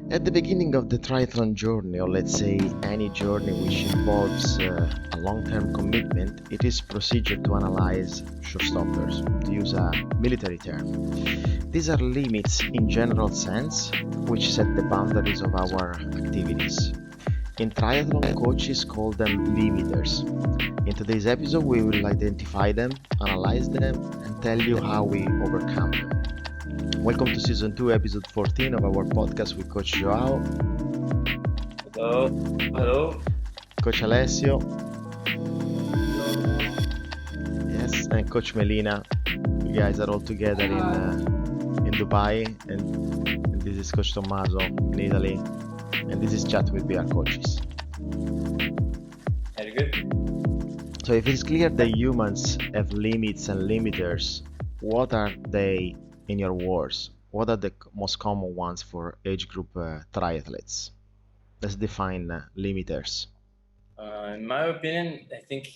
At the beginning of the triathlon journey, or let's say any journey which involves a long-term commitment, it is procedure to analyze showstoppers, to use a military term. These are limits in general sense, which set the boundaries of our activities. In triathlon, coaches call them limiters. In today's episode, we will identify them, analyze them, and tell you how we overcome them. Welcome to Season 2, Episode 14 of our podcast with Coach Joao. Hello. Hello. Coach Alessio. Yes, and Coach Melina. You guys are all together in Dubai, and this is Coach Tommaso in Italy, and this is Chat with BR Coaches. Very good. So if it's clear that humans have limits and limiters, what are they in your words? What are the most common ones for age group triathletes? Let's define limiters. In my opinion, I think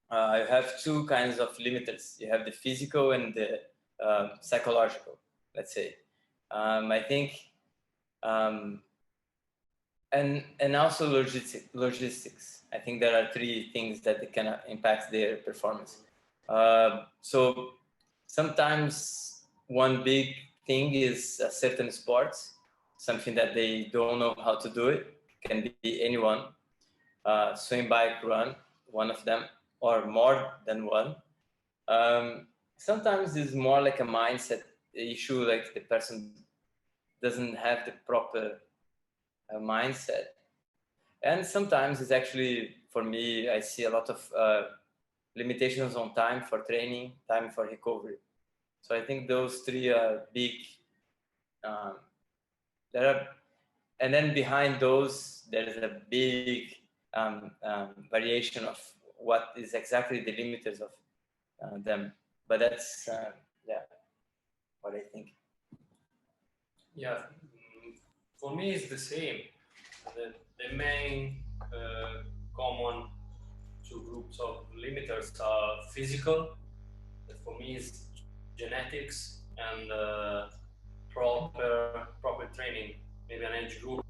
I have two kinds of limiters. You have the physical and the psychological, let's say. I think, and also logistics. I think there are three things that can impact their performance. So sometimes one big thing is a certain sports, something that they don't know how to do it. Can be anyone. Swim, bike, run, one of them, or more than one. Sometimes it's more like a mindset issue, like the person doesn't have the proper mindset. And sometimes it's actually, for me, I see a lot of limitations on time for training, time for recovery. So I think those three are big. And then behind those, there is a big variation of what is exactly the limiters of them. But that's what I think. Yeah, for me it's the same. The main common two groups of limiters are physical, that for me is genetics, and proper training. Maybe an age group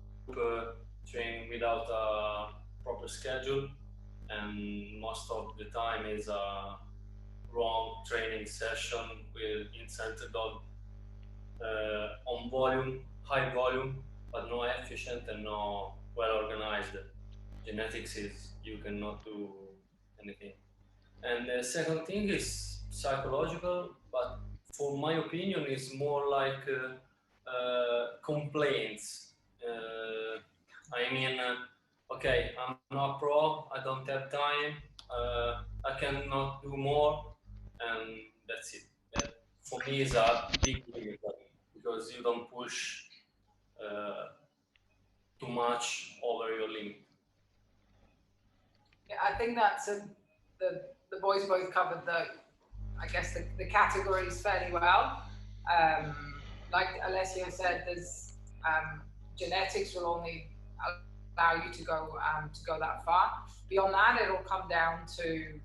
training without a proper schedule, and most of the time is a wrong training session with incentive on volume, high volume, but no efficient and no well organized. Genetics is you cannot do anything. And the second thing is psychological, but for my opinion is more like complaints. I mean, okay, I'm not pro, I don't have time, I cannot do more, and that's it. That for me is a big limit, because you don't push too much over your limit. Yeah, I think that's the boys both covered the categories fairly well. Like Alessio said, there's genetics will only allow you to go that far. Beyond that, it'll come down to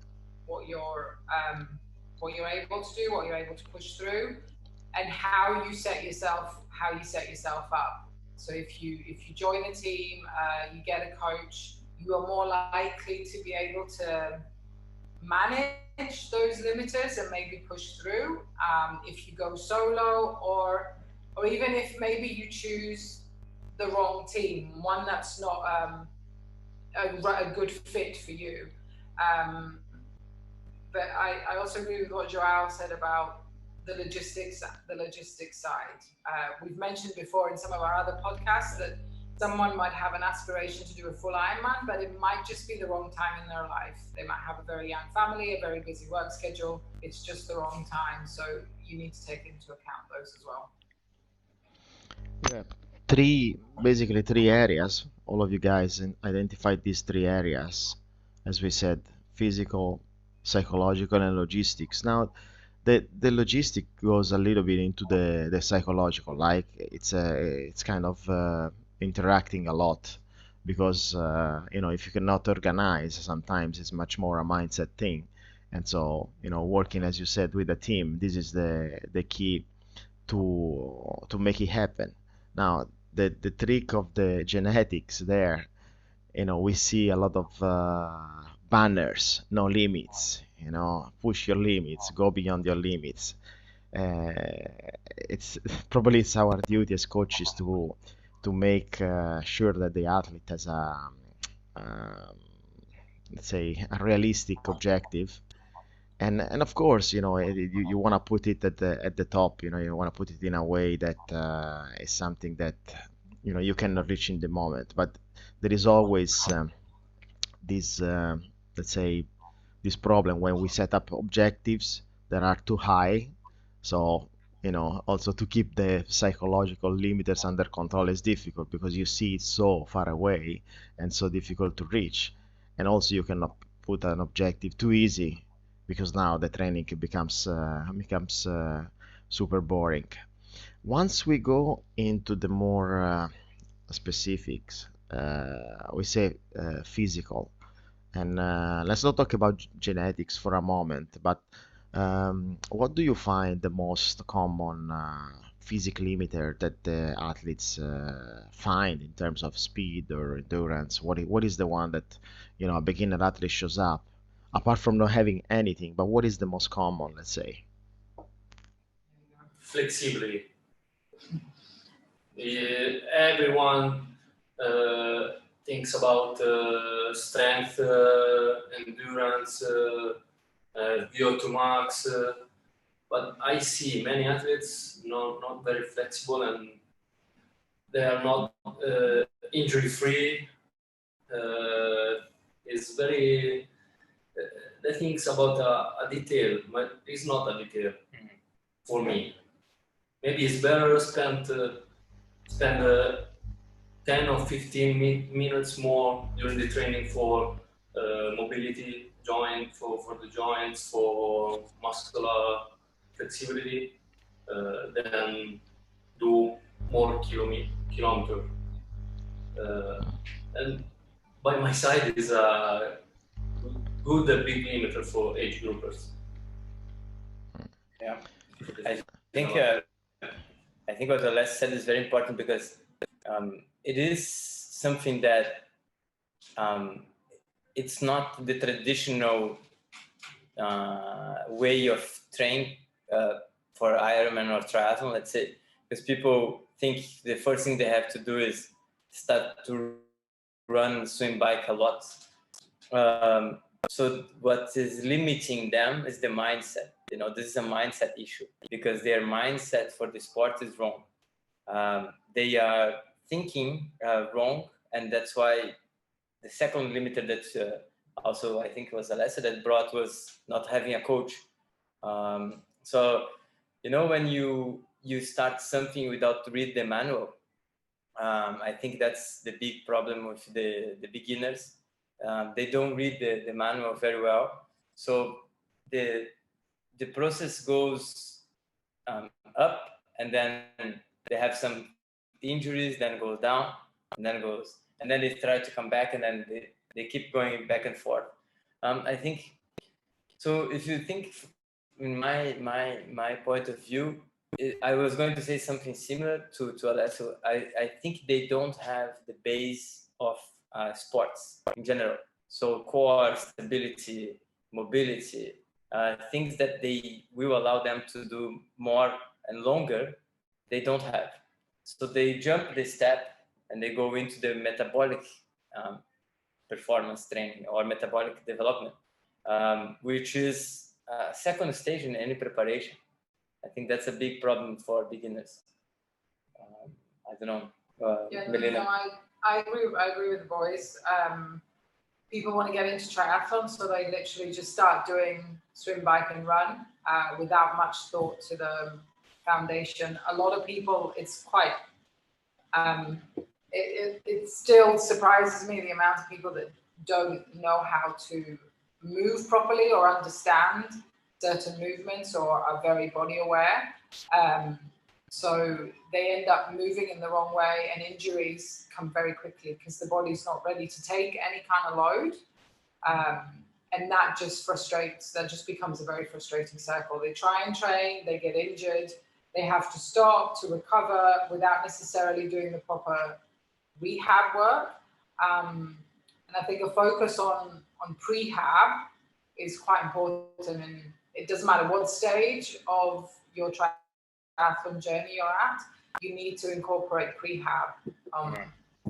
what you're able to do, what you're able to push through, and how you set yourself up. So if you join a team, you get a coach, you are more likely to be able to manage those limiters and maybe push through. If you go solo, or even if maybe you choose the wrong team, one that's not a good fit for you. But I also agree with what Joao said about the logistics side. We've mentioned before in some of our other podcasts that someone might have an aspiration to do a full Ironman, but it might just be the wrong time in their life. They might have a very young family, a very busy work schedule. It's just the wrong time. So you need to take into account those as well. Yeah, basically three areas. All of you guys identified these three areas, as we said: physical, psychological, and logistics. Now, the logistic goes a little bit into the psychological. Like it's kind of interacting a lot, because if you cannot organize, sometimes it's much more a mindset thing. And so working, as you said, with a team, this is the key to make it happen. Now, the trick of the genetics there. We see a lot of banners, no limits, push your limits, go beyond your limits. uh, it's probably it's our duty as coaches to make sure that the athlete has um, let's say a realistic objective, and of course, you want to put it at the top. You want to put it in a way that is something that you cannot reach in the moment, but there is always this let's say this problem when we set up objectives that are too high. So, also to keep the psychological limiters under control is difficult because you see it so far away and so difficult to reach. And also you cannot put an objective too easy because now the training becomes super boring. Once we go into the more specifics, we say physical, and let's not talk about genetics for a moment, but what do you find the most common physique limiter that the athletes find in terms of speed or endurance? What is the one that a beginner athlete shows up, apart from not having anything? But what is the most common, let's say? Flexibility. Everyone thinks about strength, endurance, VO2 max, but I see many athletes not very flexible, and they are not injury free. It's very they think about a detail, but it's not a detail for me. Maybe it's better spend 10 or 15 minutes more during the training for mobility, for the joints, for muscular flexibility, than do more kilometer. And by my side is a good big limiter for age groupers. Yeah, I think what Alex said is very important because it is something that it's not the traditional way of training for Ironman or triathlon, let's say, because people think the first thing they have to do is start to run, swim, bike a lot. So what is limiting them is the mindset. This is a mindset issue because their mindset for the sport is wrong. They are thinking wrong, and that's why the second limiter that also I think was Alessa that brought was not having a coach. So when you start something without read the manual, I think that's the big problem with the beginners. They don't read the manual very well, so the process goes up, and then they have some injuries, then goes down, and then they try to come back, and then they keep going back and forth. I think so. If you think in my point of view, I was going to say something similar to Alessio. I think they don't have the base of sports in general. So core, stability, mobility, things that they will allow them to do more and longer, they don't have. So they jump the step and they go into the metabolic performance training or metabolic development, which is second stage in any preparation. I think that's a big problem for beginners. I don't know. Melina. I agree with the boys. People want to get into triathlon, so they literally just start doing swim, bike, and run without much thought to the foundation. A lot of people, it's quite. It still surprises me the amount of people that don't know how to move properly or understand certain movements or are very body aware. So they end up moving in the wrong way, and injuries come very quickly because the body's not ready to take any kind of load. And that just becomes a very frustrating circle. They try and train, they get injured, they have to stop to recover without necessarily doing the proper rehab work. And I think a focus on prehab is quite important, and it doesn't matter what stage of your triathlon journey you're at, you need to incorporate prehab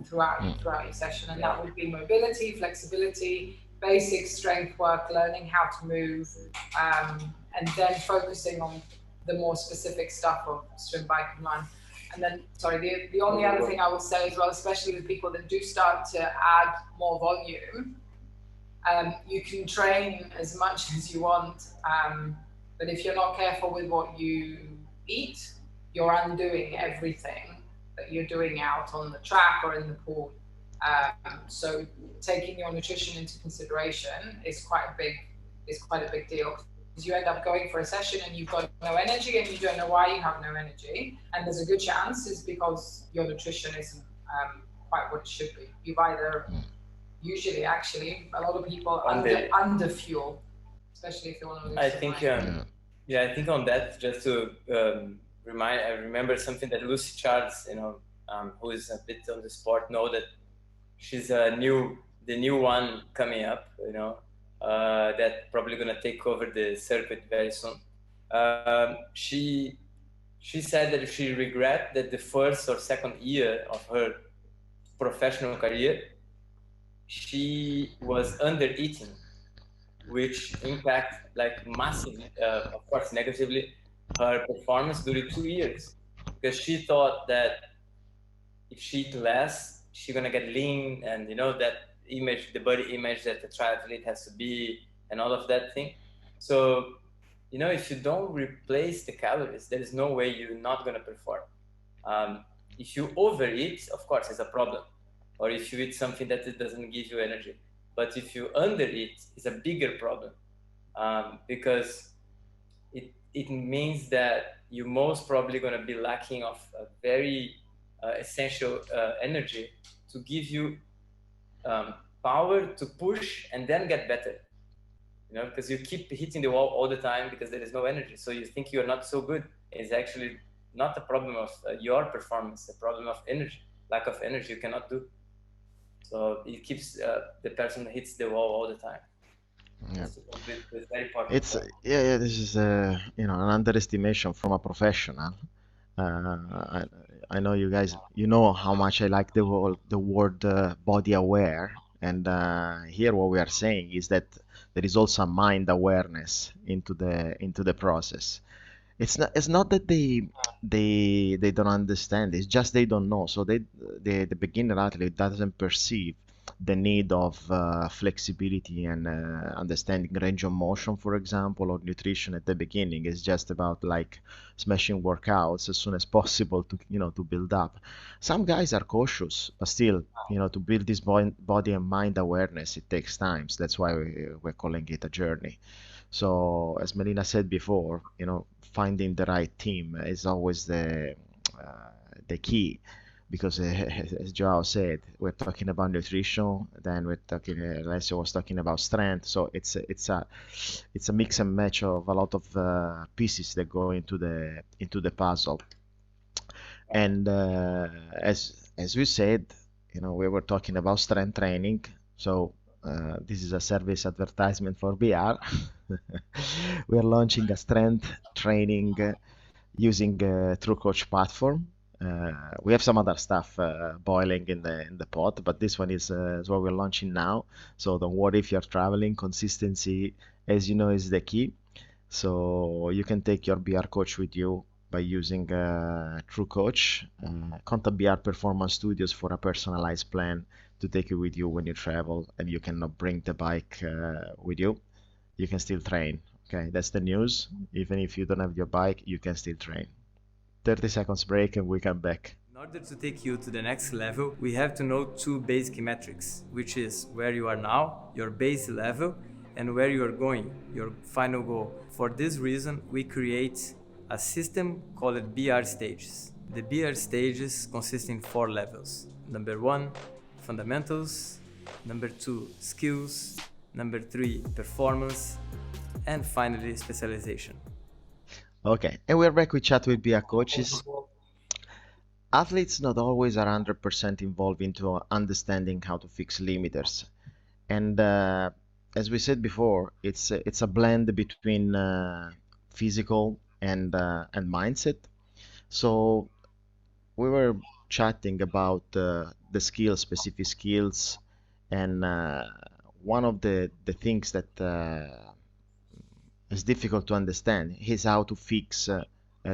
throughout your session, and that would be mobility, flexibility, basic strength work, learning how to move, and then focusing on the more specific stuff of swim, bike, and run. And then, sorry, the only other thing I would say as well, especially with people that do start to add more volume, you can train as much as you want, but if you're not careful with what you eat, you're undoing everything that you're doing out on the track or in the pool. So taking your nutrition into consideration is quite a big deal. Because you end up going for a session and you've got no energy and you don't know why you have no energy. And there's a good chance it's because your nutrition isn't quite what it should be. You've either, usually actually, a lot of people under fuel, especially if you want to lose I think, I think on that, just to I remember something that Lucy Charles, who is a bit on the sport, know that she's the new one coming up, that probably gonna take over the circuit very soon. She said that she regret that the first or second year of her professional career, she was under eating, which impact like massively, of course, negatively, her performance during 2 years, because she thought that if she eat less, she's gonna get lean, and that image, the body image that the triathlete has to be, and all of that thing. So, if you don't replace the calories, there is no way you're not gonna perform. If you overeat, of course, it's a problem, or if you eat something that it doesn't give you energy. But if you undereat, it's a bigger problem, because it means that you're most probably going to be lacking of a very essential energy to give you power to push and then get better. Because you keep hitting the wall all the time because there is no energy. So you think you're not so good. It's actually not a problem of your performance, a problem of energy, lack of energy you cannot do. So it keeps the person hits the wall all the time. Yeah. It's very important. It's this is an underestimation from a professional. I know you guys, how much I like the word body aware, and here what we are saying is that there is also a mind awareness into the process. It's not that they don't understand, it's just they don't know. So the beginner athlete doesn't perceive the need of flexibility and understanding range of motion, for example, or nutrition at the beginning. It's just about like smashing workouts as soon as possible to build up. Some guys are cautious, but still, to build this body and mind awareness, it takes time. So that's why we're calling it a journey. So as Melina said before, finding the right team is always the key, because as Joao said, we're talking about nutrition, then Alessio was talking about strength. So it's a mix and match of a lot of pieces that go into the puzzle. And as we said, we were talking about strength training. So this is a service advertisement for BR. We are launching a strength training using True Coach platform. We have some other stuff boiling in the pot, but this one is what we're launching now. So don't worry if you're traveling. Consistency, as you know, is the key. So you can take your BR coach with you by using True Coach. Contact BR Performance Studios for a personalized plan to take you with you when you travel, and you cannot bring the bike with you. You can still train. Okay, that's the news. Even if you don't have your bike, you can still train. 30 seconds break and we come back. In order to take you to the next level, we have to know two basic metrics, which is where you are now, your base level, and where you are going, your final goal. For this reason, we create a system called BR stages. The BR stages consist in 4 levels. Number 1, fundamentals. Number 2, skills. Number 3, performance. And finally, specialization. Okay, and we're back with Chat with BR Coaches. Athletes not always are 100% involved into understanding how to fix limiters. And as we said before, it's a blend between physical and mindset. So we were chatting about the skills, specific skills, and one of the things that is difficult to understand is how to fix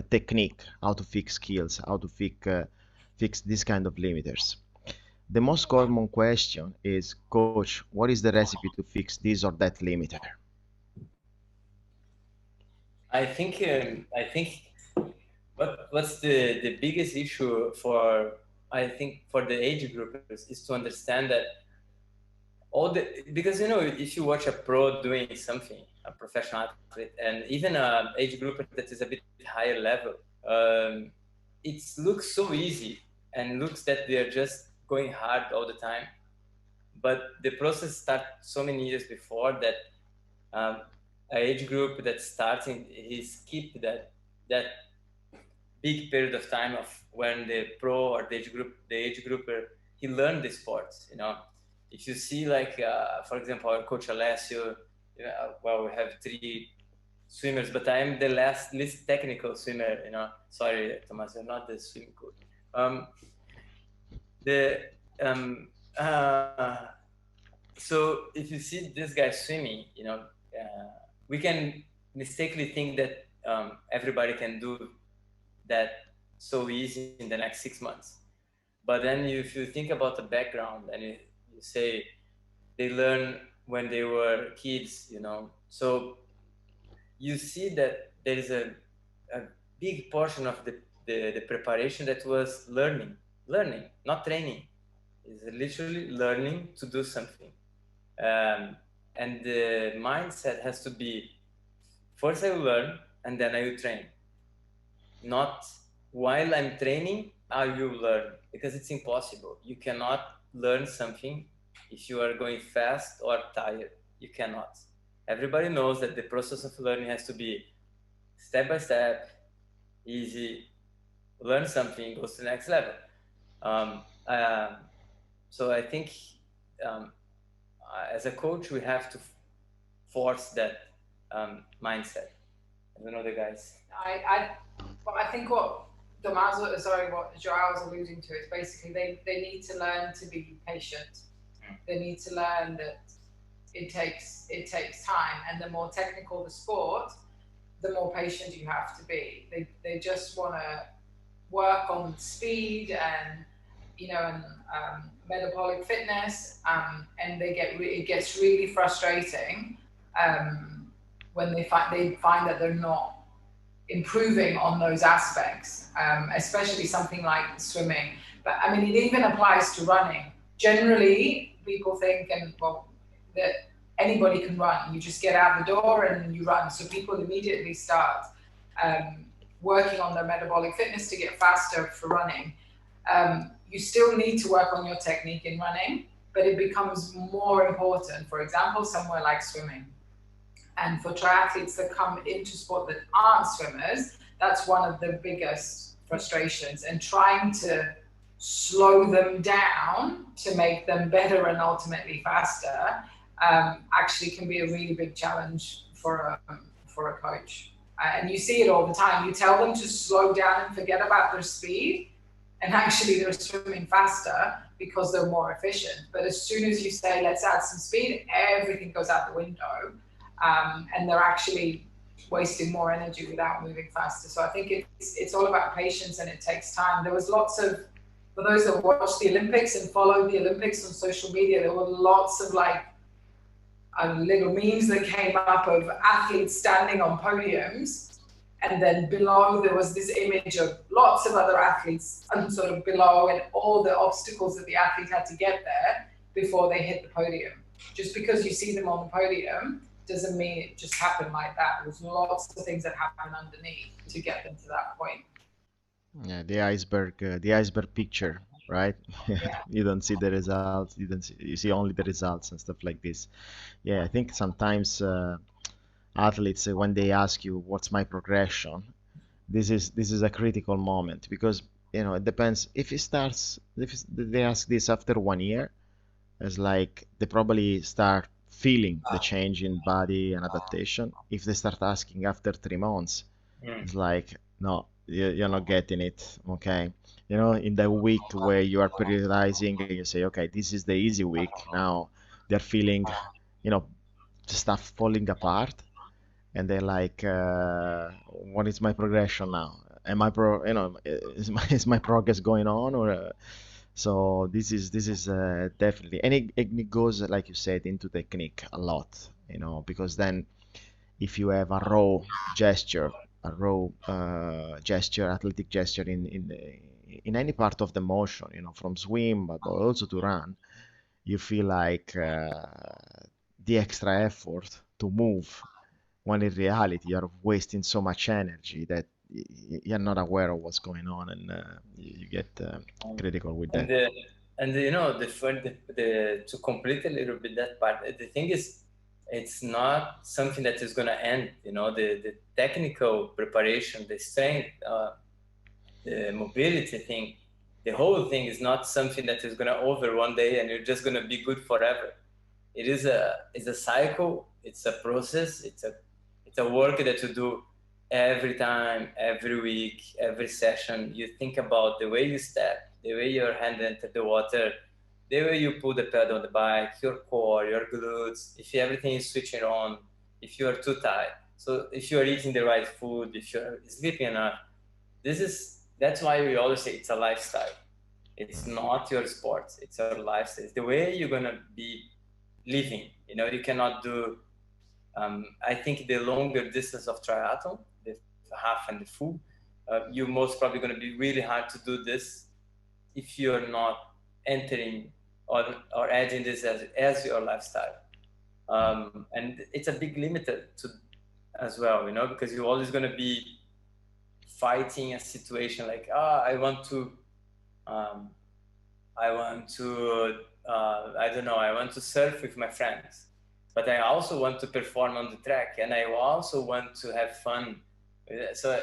technique, how to fix skills, how to fix this kind of limiters. The most common question is, Coach, what is the recipe to fix this or that limiter? I think what's the biggest issue for, I think, for the age groupers is to understand that all the, because if you watch a pro doing something, a professional athlete, and even a age grouper that is a bit higher level, it looks so easy and looks that they are just going hard all the time, but the process starts so many years before that. A age group that starting, he skipped that big period of time of when the pro or the age grouper, he learned the sports. If you see, like, for example, our coach Alessio, well, we have 3 swimmers, but I am the least technical swimmer. Sorry, Thomas, you're not the swimming coach. The so if you see this guy swimming, we can mistakenly think that everybody can do that so easy in the next 6 months. But then if you think about the background and you say they learn when they were kids, so you see that there is a big portion of the preparation that was learning, not training. Is literally learning to do something. And the mindset has to be, first I will learn and then I will train. Not while I'm training, I will learn, because it's impossible. You cannot learn something if you are going fast or tired. You cannot. Everybody knows that the process of learning has to be step by step, easy, learn something, goes to the next level. So I think as a coach, we have to force that mindset. I don't know the guys. I think what what Joao was alluding to is basically they need to learn to be patient. They need to learn that it takes time, and the more technical the sport, the more patient you have to be. They just want to work on speed and metabolic fitness, and it gets really frustrating when they find that they're not improving on those aspects, especially something like swimming. But I mean, it even applies to running. Generally, people think that anybody can run. You just get out the door and you run. So people immediately start working on their metabolic fitness to get faster for running. You still need to work on your technique in running, but it becomes more important, for example, somewhere like swimming. And for triathletes that come into sport that aren't swimmers, that's one of the biggest frustrations. And trying to slow them down to make them better and ultimately faster actually can be a really big challenge for a coach. And you see it all the time. You tell them to slow down and forget about their speed, and actually they're swimming faster because they're more efficient. But as soon as you say, let's add some speed, everything goes out the window. And they're actually wasting more energy without moving faster. So I think it's all about patience, and it takes time. There was lots of, for those that watched the Olympics and followed the Olympics on social media, there were lots of little memes that came up of athletes standing on podiums, and then below there was this image of lots of other athletes sort of below, and all the obstacles that the athlete had to get there before they hit the podium. Just because you see them on the podium doesn't mean it just happened like that. There's lots of things that happen underneath to get them to that point. Yeah, the iceberg picture, right? Yeah. You don't see the results. You see only the results and stuff like this. Yeah, I think sometimes athletes, when they ask you what's my progression, this is a critical moment, because it depends if it starts, if they ask this after 1 year, it's like they probably start feeling the change in body and adaptation. If they start asking after 3 months, it's like, no, you're not getting it, okay? In the week where you are periodizing and you say, okay, this is the easy week, now they're feeling, you know, stuff falling apart, and they're like, what is my progression now? Am I is my progress going on, or so this is definitely, and it goes, like you said, into technique a lot, because then if you have a raw gesture, athletic gesture in any part of the motion, from swim but also to run, you feel like the extra effort to move, when in reality you're wasting so much energy that you're not aware of what's going on, and you get critical with that. And to complete a little bit that part, the thing is, it's not something that is going to end. The technical preparation, the strength, the mobility thing, the whole thing is not something that is going to over one day and you're just going to be good forever. It's a cycle. It's a process. It's a work that you do every time, every week, every session. You think about the way you step, the way your hand enter the water, the way you pull the pedal on the bike, your core, your glutes, if everything is switching on, if you are too tight. So if you are eating the right food, if you're sleeping enough, that's why we always say it's a lifestyle. It's not your sport, it's your lifestyle. It's the way you're gonna be living. You cannot do, I think the longer distance of triathlon, the half and the full, you're most probably going to be really hard to do this if you're not entering or adding this as your lifestyle. And it's a big limiter as well, because you're always going to be fighting a situation like, I want to, I don't know, I want to surf with my friends, but I also want to perform on the track, and I also want to have fun. So,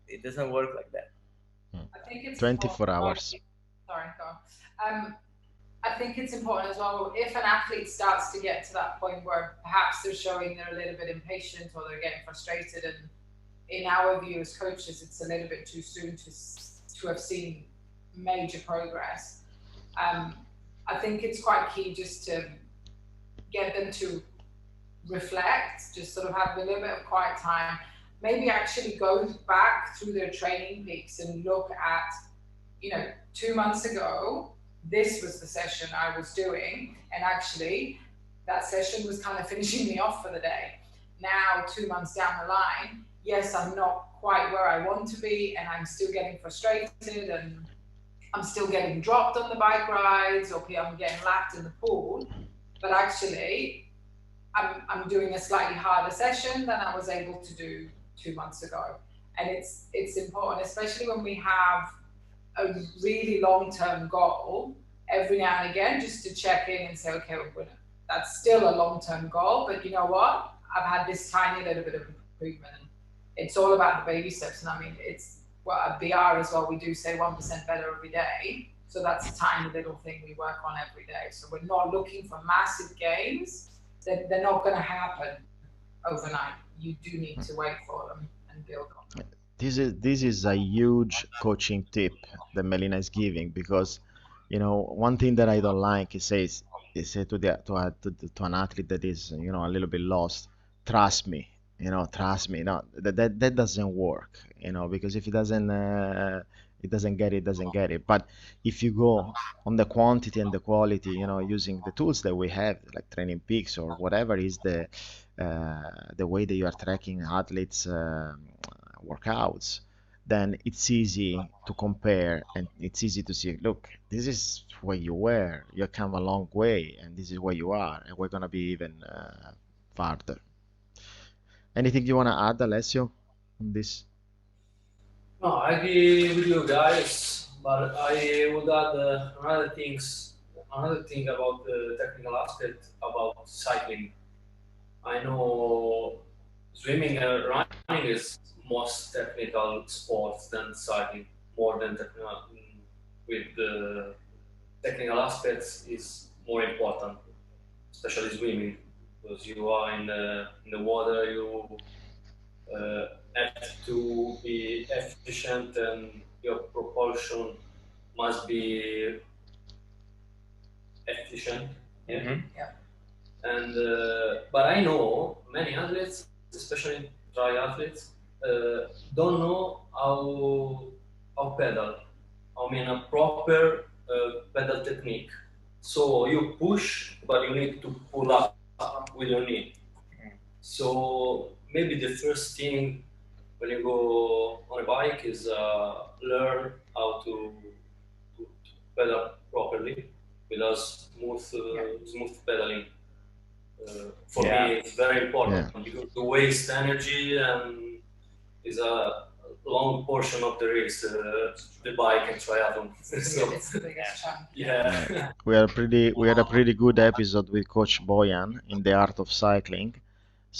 it doesn't work like that. I think it's 24 hours. Sorry, go on. I think it's important as well, if an athlete starts to get to that point where perhaps they're showing they're a little bit impatient or they're getting frustrated, and in our view as coaches, it's a little bit too soon to have seen major progress. I think it's quite key just to get them to reflect, just sort of have a little bit of quiet time, maybe actually go back through their training peaks and look at, 2 months ago, this was the session I was doing, and actually that session was kind of finishing me off for the day. Now, 2 months down the line, yes, I'm not quite where I want to be, and I'm still getting frustrated, and I'm still getting dropped on the bike rides, or I'm getting lapped in the pool, but actually I'm doing a slightly harder session than I was able to do 2 months ago. And it's important, especially when we have a really long-term goal, every now and again, just to check in and say, okay, that's still a long-term goal, but you know what? I've had this tiny little bit of improvement. It's all about the baby steps. And I mean, it's at BR as well, we do say 1% better every day. So that's a tiny little thing we work on every day. So we're not looking for massive gains. They're not going to happen overnight. You do need to wait for them and build on them. This is a huge coaching tip that Melina is giving, because one thing that I don't like is say to an athlete that is a little bit lost, trust me, trust me. No, that doesn't work, because if it doesn't get it. But if you go on the quantity and the quality, using the tools that we have, like Training Peaks or whatever is the way that you are tracking athletes workouts, then it's easy to compare, and it's easy to see, look, this is where you were, you come a long way, and this is where you are, and we're going to be even farther. Anything you want to add, Alessio, on this? No, I agree with you guys, but I would add another thing about the technical aspect about cycling. I know swimming and running is most technical sports than cycling, more than technical. With the technical aspects is more important, especially swimming, because you are in the water. You have to be efficient, and your propulsion must be efficient. Yeah. Mhm. Yeah. And but I know many athletes, especially triathletes, don't know how pedal. I mean a proper pedal technique. So you push, but you need to pull up with your knee. So maybe the first thing when you go on a bike is learn how to pedal properly with a smooth pedaling. For Yeah. me, it's very important Yeah. because to waste energy is a long portion of the race, the bike and triathlon. So, It's the biggest chunk. yeah. We had a pretty good episode with Coach Boyan in the art of cycling.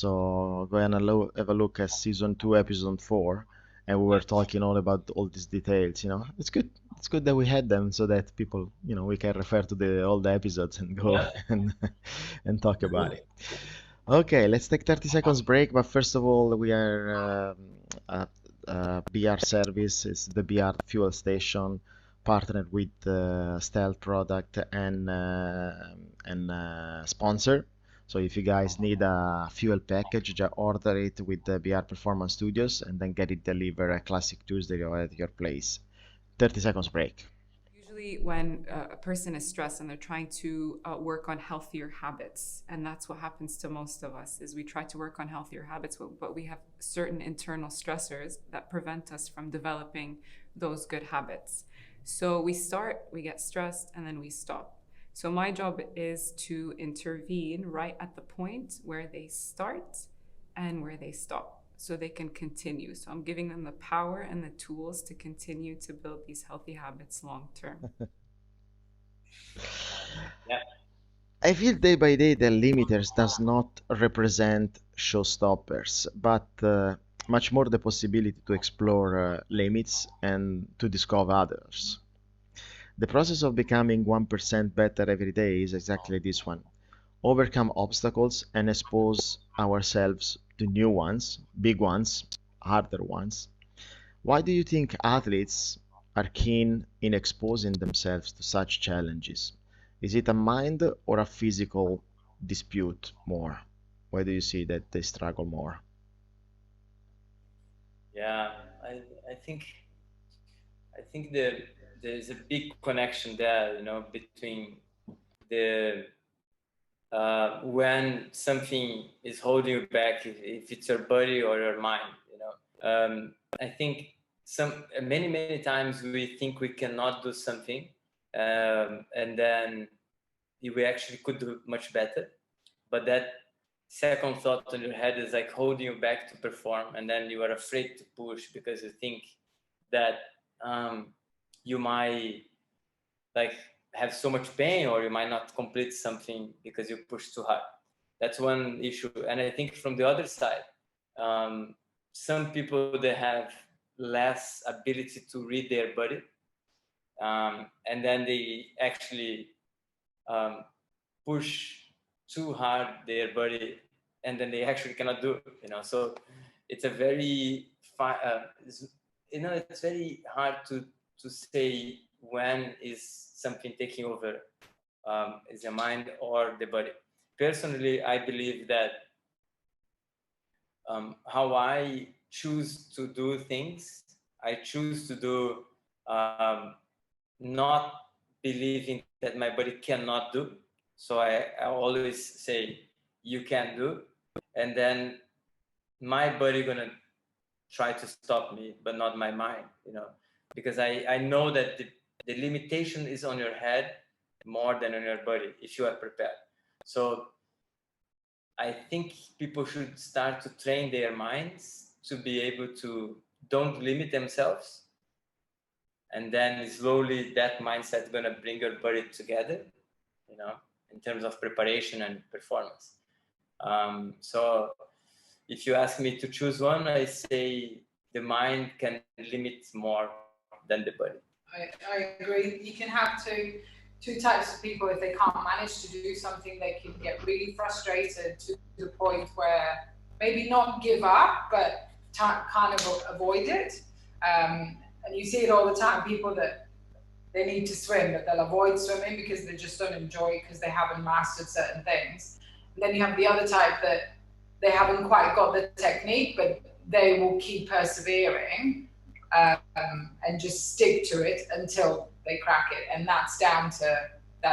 So go and have a look at season 2, episode 4, and we were talking all about all these details. It's good. It's good that we had them so that people, we can refer to all the episodes and go Yeah. and talk about it. Okay, let's take 30 seconds break. But first of all, we are at BR Service. It's the BR fuel station, partnered with Stealth product and sponsor. So if you guys need a fuel package, just order it with the BR Performance Studios and then get it delivered a Classic Tuesday or at your place. 30 seconds break. Usually, when a person is stressed and they're trying to work on healthier habits, and that's what happens to most of us, is we try to work on healthier habits, but we have certain internal stressors that prevent us from developing those good habits. So we get stressed, and then we stop. So my job is to intervene right at the point where they start and where they stop, so they can continue. So I'm giving them the power and the tools to continue to build these healthy habits long term. Yeah. I feel day by day the limiters does not represent showstoppers, but much more the possibility to explore limits and to discover others. The process of becoming 1% better every day is exactly this one. Overcome obstacles and expose ourselves to new ones, big ones, harder ones. Why do you think athletes are keen in exposing themselves to such challenges? Is it a mind or a physical dispute more? Why do you see that they struggle more? Yeah, I think there's a big connection there, between the when something is holding you back, if it's your body or your mind. I think many times we think we cannot do something, and then we actually could do much better, but that second thought in your head is like holding you back to perform, and then you are afraid to push because you think that you might like have so much pain, or you might not complete something because you push too hard. That's one issue. And I think from the other side, some people, they have less ability to read their body, and then they actually push too hard their body, and then they actually cannot do it. So it's a very it's very hard to say when is something taking over, is the mind or the body. Personally, I believe that how I choose to do things, I choose to do not believing that my body cannot do. So I always say, you can do. And then my body gonna try to stop me, but not my mind, because I know that the limitation is on your head more than on your body if you are prepared. So I think people should start to train their minds to be able to don't limit themselves, and then slowly that mindset gonna bring your body together, in terms of preparation and performance. So if you ask me to choose one, I say the mind can limit more than the body. I agree. You can have two types of people. If they can't manage to do something, they can get really frustrated to the point where maybe not give up, but kind of avoid it. And you see it all the time, people that they need to swim, but they'll avoid swimming because they just don't enjoy it because they haven't mastered certain things. And then you have the other type that they haven't quite got the technique, but they will keep persevering and just stick to it until they crack it. And that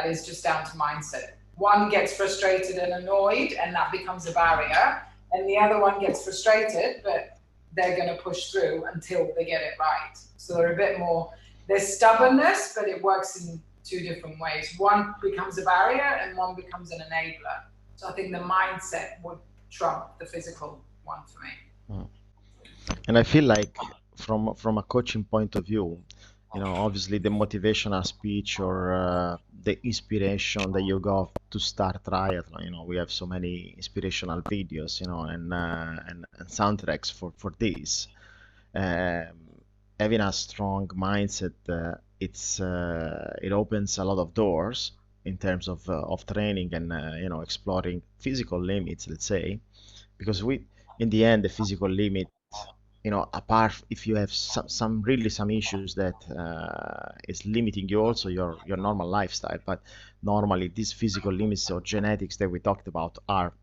is just down to mindset. One gets frustrated and annoyed, and that becomes a barrier. And the other one gets frustrated, but they're going to push through until they get it right. So they're a bit more, there's stubbornness, but it works in two different ways. One becomes a barrier and one becomes an enabler. So I think the mindset would trump the physical one for me. And I feel like from a coaching point of view, obviously the motivational speech or the inspiration that you got to start triathlon, we have so many inspirational videos, and soundtracks for this. Having a strong mindset, it opens a lot of doors in terms of training and exploring physical limits, let's say, because in the end the physical limit, apart if you have some issues that is limiting you also your normal lifestyle, but normally these physical limits or genetics that we talked about are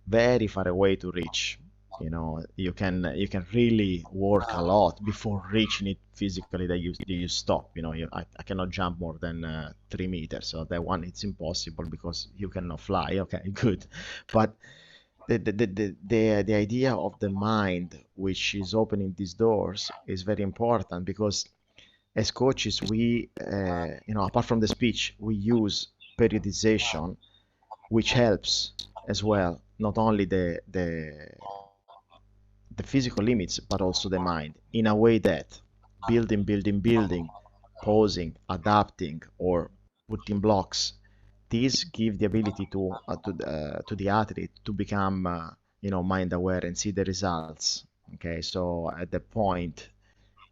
very far away to reach. You can really work a lot before reaching it physically, that you stop. I cannot jump more than 3 meters, so that one it's impossible because you cannot fly. Okay, good, but the idea of the mind which is opening these doors is very important, because as coaches we apart from the speech, we use periodization, which helps as well, not only the physical limits but also the mind, in a way that building, pausing, adapting, or putting blocks. These give the ability to the athlete to become mind aware and see the results. Okay, so at the point,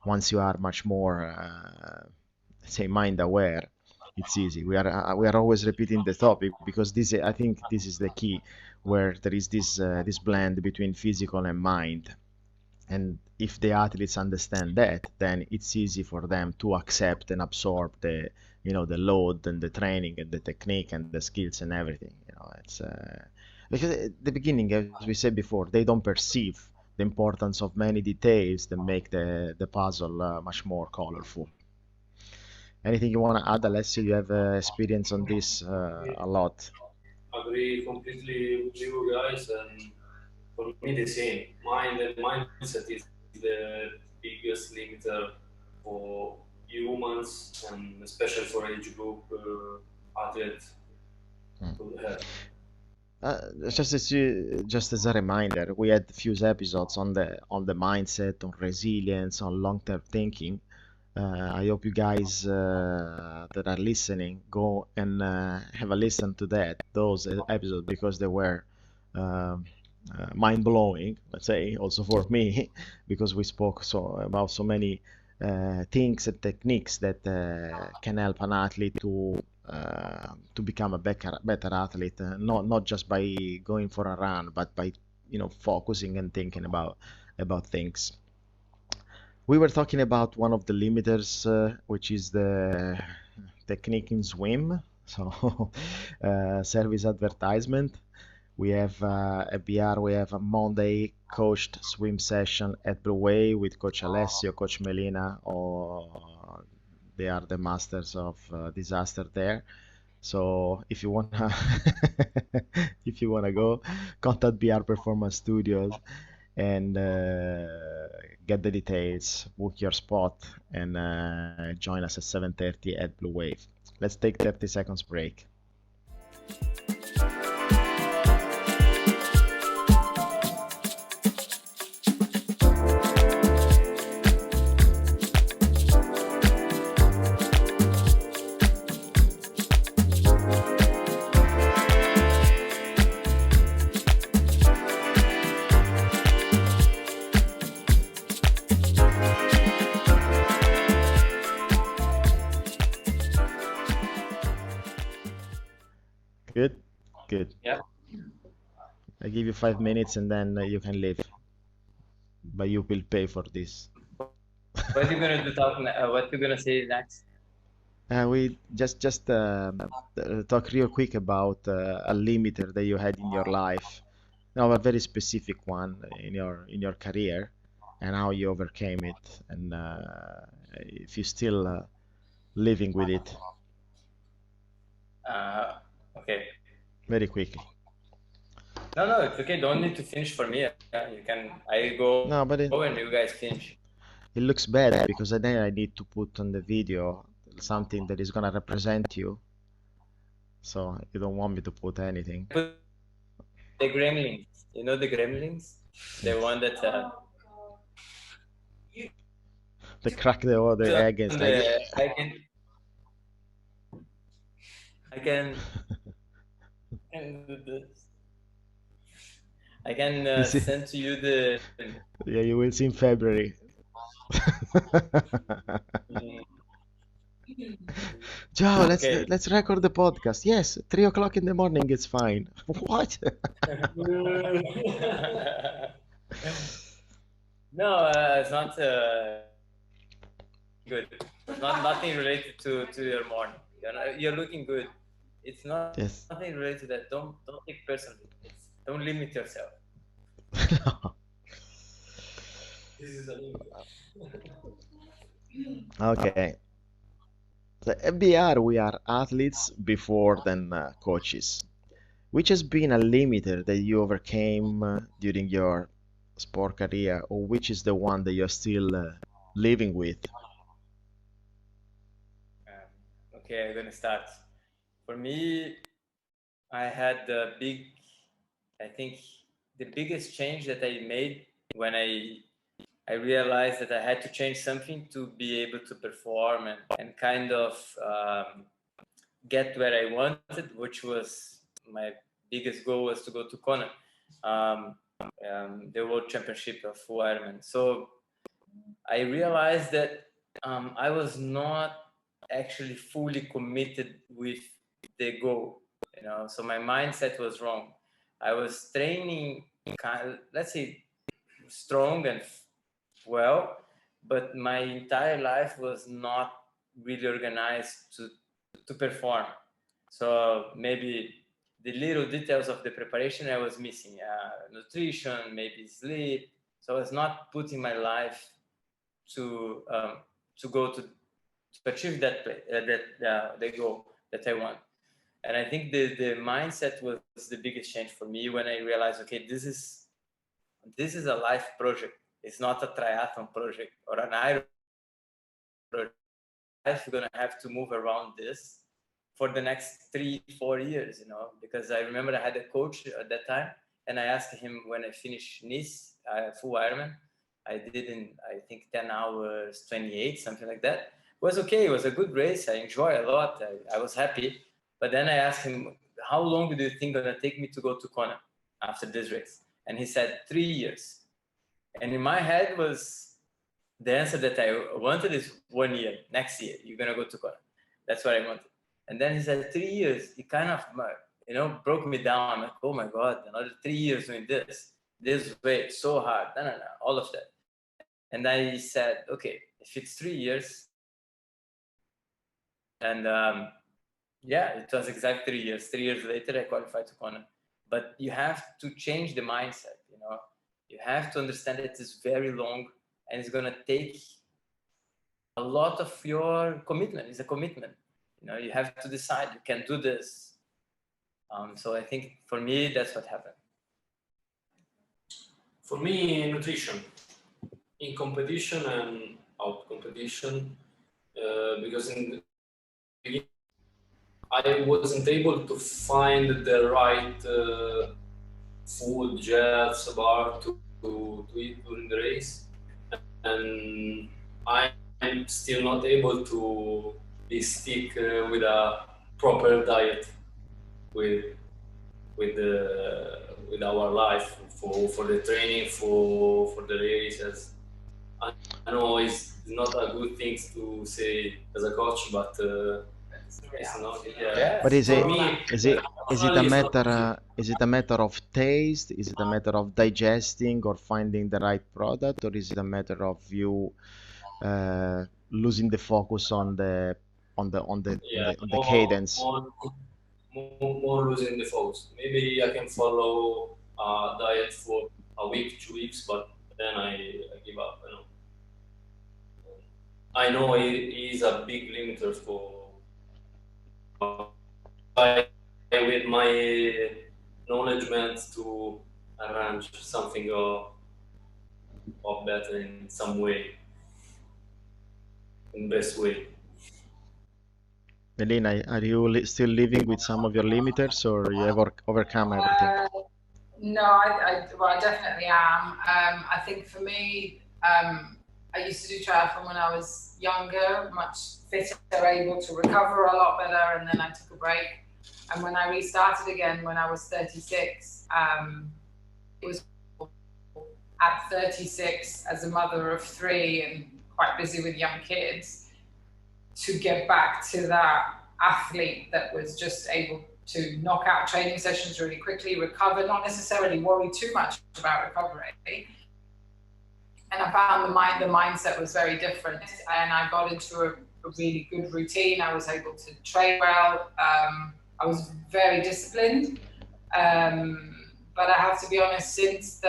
once you are much more say mind aware, it's easy. We are always repeating the topic because I think this is the key, where there is this blend between physical and mind. And if the athletes understand that, then it's easy for them to accept and absorb the load and the training and the technique and the skills and everything. It's because at the beginning, as we said before, they don't perceive the importance of many details that make the puzzle much more colorful. Anything you want to add, Alessio? You have experience on this a lot. Agree completely with you guys, and for me the same. Mindset is the biggest limiter for humans, and especially for age group athletes. Just as a reminder, we had a few episodes on the mindset, on resilience, on long-term thinking. I hope you guys that are listening go and have a listen to those episodes, because they were mind-blowing, let's say, also for me, because we spoke about so many things and techniques that can help an athlete to become a better athlete, not just by going for a run, but by focusing and thinking about things. We were talking about one of the limiters, which is the technique in swim. So service advertisement. We have at BR, we have a Monday coached swim session at Blue Wave with Coach Alessio, Coach Melina, or they are the masters of disaster there. So if you wanna go, contact BR Performance Studios and get the details, book your spot, and join us at 7:30 at Blue Wave. Let's take 30 seconds break. Good. Yeah. I give you 5 minutes and then you can leave. But you will pay for this. What are you gonna do? What you gonna say next? We just talk real quick about a limiter that you had in your life. Now, a very specific one in your career, and how you overcame it, and if you're still living with it. Okay. Very quickly. No, it's okay. Don't need to finish for me. You can. I go No, but and you guys finish. it looks bad because then I need to put on the video something that is gonna represent you. So you don't want me to put anything. Put the gremlins. You know the gremlins? The Yes. one that They crack the egg and it's like, yeah. I can do this. I can You see? send to you the. Yeah, you will see in February. Joe, Okay. let's record the podcast. Yes, 3 o'clock in the morning is fine. What? No, it's not good. It's not nothing related to your morning. You're looking good. It's not Yes. nothing related to that. Don't take personally. Don't limit yourself. This is a limit. Okay. So FBR, we are athletes before than coaches. Which has been a limiter that you overcame during your sport career, or which is the one that you're still living with? Okay, I'm gonna start. For me, I had I think the biggest change that I made when I realized that I had to change something to be able to perform and kind of get where I wanted, which was my biggest goal was to go to Kona, the World Championship of Ironman. So I realized that I was not actually fully committed with the goal, so my mindset was wrong. I was training let's say strong and well, but my entire life was not really organized to perform. So maybe the little details of the preparation I was missing, nutrition, maybe sleep. So I was not putting my life to go to achieve that the goal that I want. And I think the mindset was the biggest change for me when I realized, okay, this is a life project. It's not a triathlon project or an iron project. Life, you're gonna have to move around this for the next 3-4 years, because I remember I had a coach at that time, and I asked him when I finished Nice, full Ironman, I did in, I think, 10 hours, 28, something like that. It was okay. It was a good race. I enjoyed a lot. I was happy. But then I asked him, how long do you think it's going to take me to go to Kona after this race? And he said, 3 years. And in my head was, the answer that I wanted is 1 year. Next year, you're going to go to Kona. That's what I wanted. And then he said 3 years. It kind of, broke me down. I'm like, oh my God, another 3 years doing this way, so hard, no, all of that. And I said, okay, if it's 3 years, and yeah, it was exactly 3 years. 3 years later, I qualified to Kona. But you have to change the mindset, You have to understand that it's very long and it's going to take a lot of your commitment. It's a commitment. You have to decide you can do this. So I think for me, that's what happened. For me, nutrition. In competition and out competition, because in the beginning, I wasn't able to find the right food, gels, bar to eat during the race, and I'm still not able to stick with a proper diet with our life for the training for the races. I know it's not a good thing to say as a coach, but It's the It's not, reality. yeah. But For me, is it a personally, it's not matter easy. is it a matter of taste? Is it a matter of digesting or finding the right product, or is it a matter of you losing the focus on the Yeah, on the cadence? more losing the focus. Maybe I can follow a diet for a week, 2 weeks, but then I give up. I know it is a big limiter for I, with my knowledge meant to arrange something or better in some way, in best way. Melina, are you still living with some of your limiters, or you have overcome everything? No, well, I definitely am. I think for me, I used to do triathlon when I was younger, much fitter, able to recover a lot better, and then I took a break. And when I restarted again when I was 36, it was at 36 as a mother of three and quite busy with young kids to get back to that athlete that was just able to knock out training sessions really quickly, recover, not necessarily worry too much about recovery. And I found the mindset was very different. And I got into a really good routine. I was able to train well. I was very disciplined. But I have to be honest, since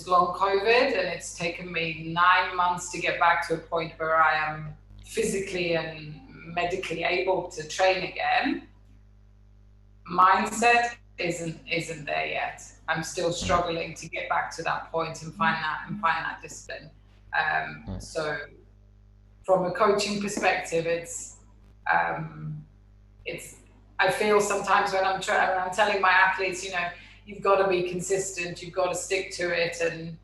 long COVID, and it's taken me 9 months to get back to a point where I am physically and medically able to train again, mindset isn't there yet. I'm still struggling to get back to that point and find that discipline. So from a coaching perspective, it's I feel sometimes when I'm telling my athletes, you've got to be consistent, you've got to stick to it, and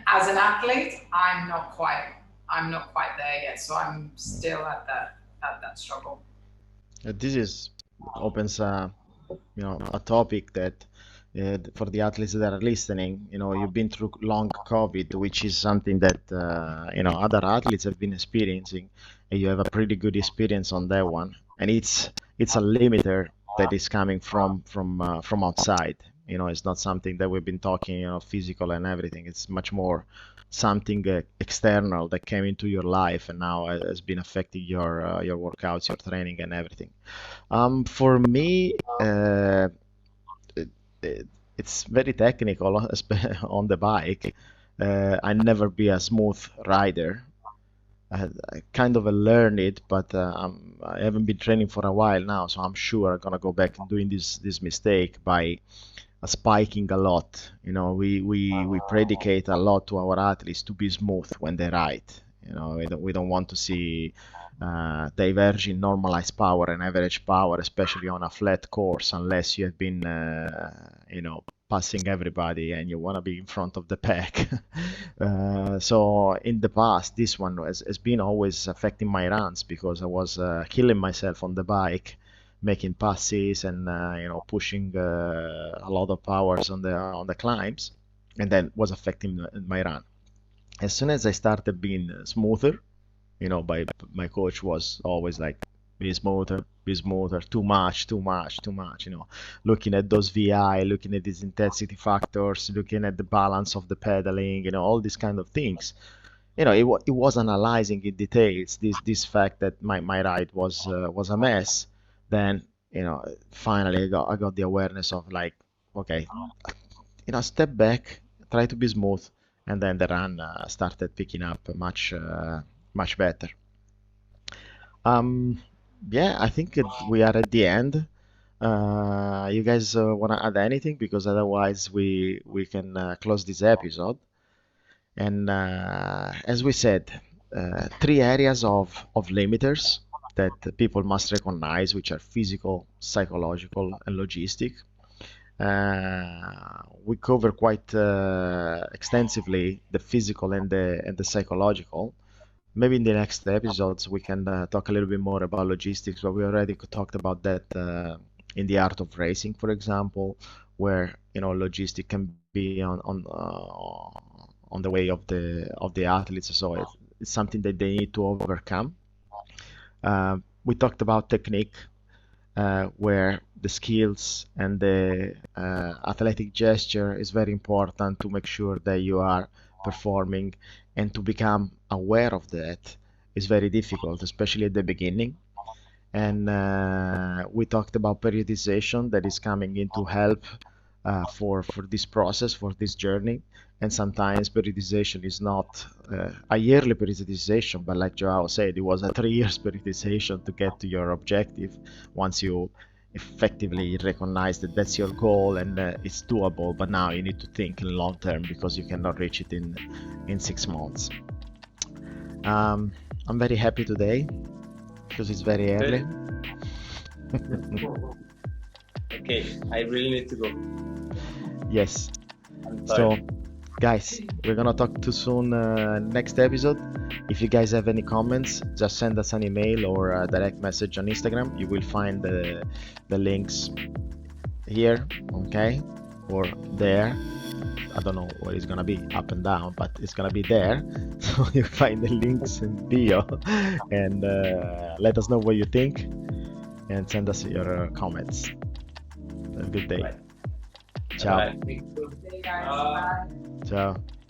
as an athlete, I'm not quite there yet. So I'm still at that struggle. This opens a topic that for the athletes that are listening, you've been through long COVID, which is something that other athletes have been experiencing, and you have a pretty good experience on that one. And it's a limiter that is coming from outside. It's not something that we've been talking, physical and everything. It's much more something external that came into your life and now has been affecting your workouts, your training, and everything. For me, it's very technical on the bike. I never be a smooth rider. I kind of learned it, but I haven't been training for a while now, so I'm sure I'm gonna go back and doing this mistake by spiking a lot. We predicate a lot to our athletes to be smooth when they ride. We don't want to see diverging normalized power and average power, especially on a flat course, unless you have been, passing everybody and you want to be in front of the pack. So in the past, this one has been always affecting my runs because I was killing myself on the bike, making passes and pushing a lot of powers on the climbs, and then was affecting my run. As soon as I started being smoother, my coach was always like, be smoother, too much, looking at those VI, looking at these intensity factors, looking at the balance of the pedaling, all these kind of things. It was analyzing in details this fact that my ride was a mess. Then, finally I got the awareness of like, okay, step back, try to be smooth, and then the run started picking up much better. Yeah, I think we are at the end. You guys want to add anything? Because otherwise we can close this episode. And as we said, three areas of limiters that people must recognize, which are physical, psychological, and logistic. We cover quite extensively the physical and the psychological. Maybe in the next episodes we can talk a little bit more about logistics, but we already talked about that in the art of racing, for example, where logistic can be on the way of the athletes. So it's something that they need to overcome. we talked about technique, where the skills and the athletic gesture is very important to make sure that you are performing, and to become aware of that is very difficult, especially at the beginning. And we talked about periodization that is coming in to help for this process, for this journey. And sometimes periodization is not a yearly periodization, but like Joao said, it was a 3 years periodization to get to your objective. Once you effectively recognize that that's your goal and it's doable, but now you need to think in long term because you cannot reach it in 6 months. I'm very happy today because it's very early. Okay, I really need to go. Yes. I'm So, sorry. guys, we're gonna talk too soon next episode. If you guys have any comments, just send us an email or a direct message on Instagram. You will find the links here, okay, or there. I don't know where it's gonna be, up and down, but it's gonna be there. So you find the links in bio, and let us know what you think, and send us your comments. Have a good day. Bye. Ciao. Bye. See you guys. Bye. Ciao.